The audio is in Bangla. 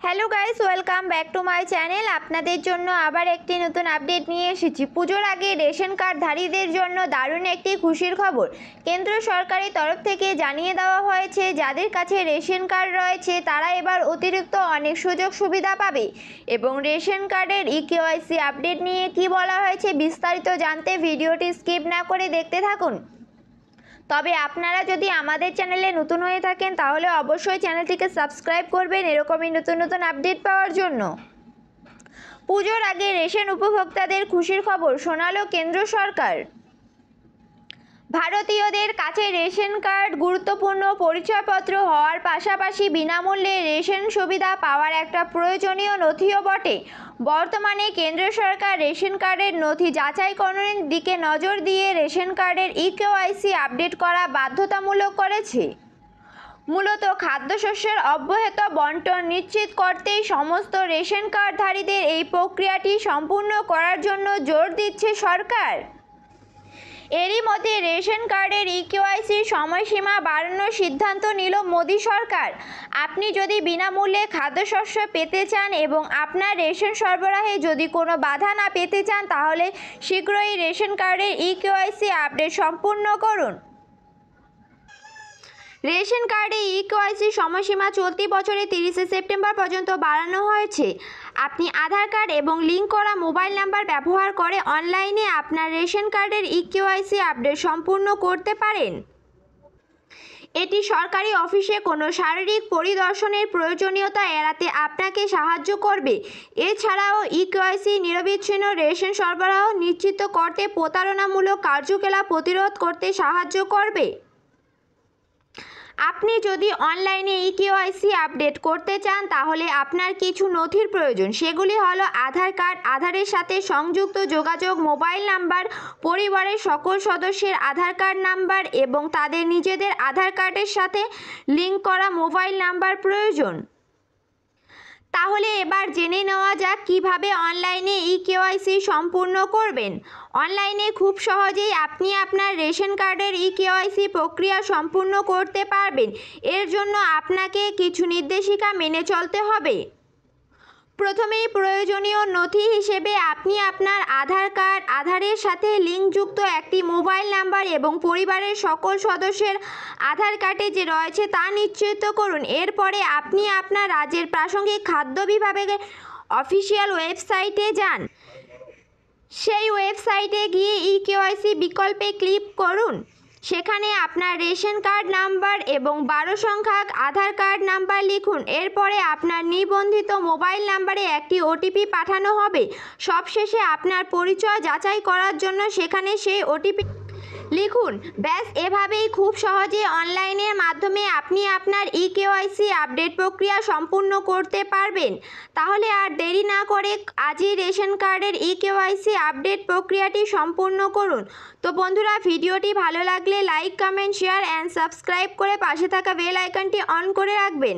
Hello guys, welcome back to my channel. আপনাদের জন্য আবার একটি নতুন আপডেট নিয়ে এসেছি। পুজোর আগে রেশন কার্ডধারীদের জন্য দারুণ একটি খুশির খবর। কেন্দ্র সরকারের তরফ থেকে জানিয়ে দেওয়া হয়েছে, যাদের কাছে রেশন কার্ড রয়েছে তারা এবার অতিরিক্ত অনেক সুযোগ সুবিধা পাবে। এবং রেশন কার্ডের ইকেওয়াইসি আপডেট নিয়ে কি বলা হয়েছে বিস্তারিত জানতে ভিডিওটি স্কিপ না করে দেখতে থাকুন। তবে আপনারা যদি আমাদের চ্যানেলে নতুন হয়ে থাকেন তাহলে অবশ্যই চ্যানেলটিকে সাবস্ক্রাইব করবেন এরকমই নতুন নতুন আপডেট পাওয়ার জন্য। পুজোর আগে রেশন উপভোক্তাদের খুশির খবর শোনালো কেন্দ্র সরকার। ভারতীয়দের কাছে রেশন কার্ড গুরুত্বপূর্ণ পরিচয়পত্র হওয়ার পাশাপাশি বিনামূল্যে রেশন সুবিধা পাওয়ার একটা প্রয়োজনীয় নথিও বটে। বর্তমানে কেন্দ্র সরকার রেশন কার্ডের নথি যাচাইকরণের দিকে নজর দিয়ে রেশন কার্ডের ইকেওয়াইসি আপডেট করা বাধ্যতামূলক করেছে। মূলত খাদ্যশস্যের অব্যাহত বণ্টন নিশ্চিত করতেই সমস্ত রেশন কার্ডধারীদের এই প্রক্রিয়াটি সম্পূর্ণ করার জন্য জোর দিচ্ছে সরকার। এরই মধ্যে রেশন কার্ডের ইকেওয়াইসির সময়সীমা বাড়ানোর সিদ্ধান্ত নিল মোদি সরকার। আপনি যদি বিনামূল্যে খাদ্যশস্য পেতে চান এবং আপনার রেশন সরবরাহে যদি কোনো বাধা না পেতে চান তাহলে শীঘ্রই রেশন কার্ডের ইকেওয়াইসি আপডেট সম্পূর্ণ করুন। রেশন কার্ডে ইকেওয়াইসি সময়সীমা চলতি বছরের 30শে সেপ্টেম্বর পর্যন্ত বাড়ানো হয়েছে। আপনি আধার কার্ড এবং লিঙ্ক করা মোবাইল নাম্বার ব্যবহার করে অনলাইনে আপনার রেশন কার্ডের ইকেওয়াইসি আপডেট সম্পূর্ণ করতে পারেন। এটি সরকারি অফিসে কোনো শারীরিক পরিদর্শনের প্রয়োজনীয়তা এড়াতে আপনাকে সাহায্য করবে। এছাড়াও ইকেওয়াইসি নিরবিচ্ছিন্ন রেশন সরবরাহ নিশ্চিত করতে প্রতারণামূলক কার্যকলাপ প্রতিরোধ করতে সাহায্য করবে। আপনি যদি অনলাইনে ইকেওয়াইসি আপডেট করতে চান তাহলে আপনার কিছু নথির প্রয়োজন। সেগুলি হলো আধার কার্ড, আধারের সাথে সংযুক্ত যোগাযোগ মোবাইল নাম্বার, পরিবারের সকল সদস্যের আধার কার্ড নাম্বার এবং তাদের নিজেদের আধার কার্ডের সাথে লিঙ্ক করা মোবাইল নাম্বার প্রয়োজন। তাহলে এবার জেনে নেওয়া যাক কিভাবে অনলাইনে ইকেওয়াইসি সম্পূর্ণ করবেন। অনলাইনে খুব সহজেই আপনি আপনার রেশন কার্ডের ইকেওয়াইসি প্রক্রিয়া সম্পূর্ণ করতে পারবেন। এর জন্য আপনাকে কিছু নির্দেশিকা মেনে চলতে হবে। প্রথমেই প্রয়োজনীয় নথি হিসেবে আপনি আপনার আধার কার্ড, আধারের সাথে লিঙ্কযুক্ত একটি মোবাইল নাম্বার এবং পরিবারের সকল সদস্যের আধার কার্ডে যে রয়েছে তা নিশ্চিত করুন। এরপরে আপনি আপনার রাজ্যের প্রাসঙ্গিক খাদ্য বিভাগের অফিসিয়াল ওয়েবসাইটে যান। সেই ওয়েবসাইটে গিয়ে ইকেওয়াইসি বিকল্পে ক্লিক করুন। সেখানে আপনার রেশন কার্ড নাম্বার এবং 12 সংখ্যক আধার কার্ড নাম্বার লিখুন। এরপরে আপনার নিবন্ধিত মোবাইল নাম্বারে একটি ওটিপি পাঠানো হবে। সবশেষে আপনার পরিচয় যাচাই করার জন্য সেখানে সেই ওটিপি লিখুন। ব্যাস, এভাবেই খুব সহজে অনলাইনের মাধ্যমে আপনি আপনার ইকেওয়াইসি আপডেট প্রক্রিয়া সম্পূর্ণ করতে পারবেন। তাহলে আর দেরি না করে আজই রেশন কার্ডের ইকেওয়াইসি আপডেট প্রক্রিয়াটি সম্পূর্ণ করুন। তো বন্ধুরা, ভিডিওটি ভালো লাগলে like, comment, share and subscribe করে পাশে থাকা বেল আইকনটি অন করে রাখবেন।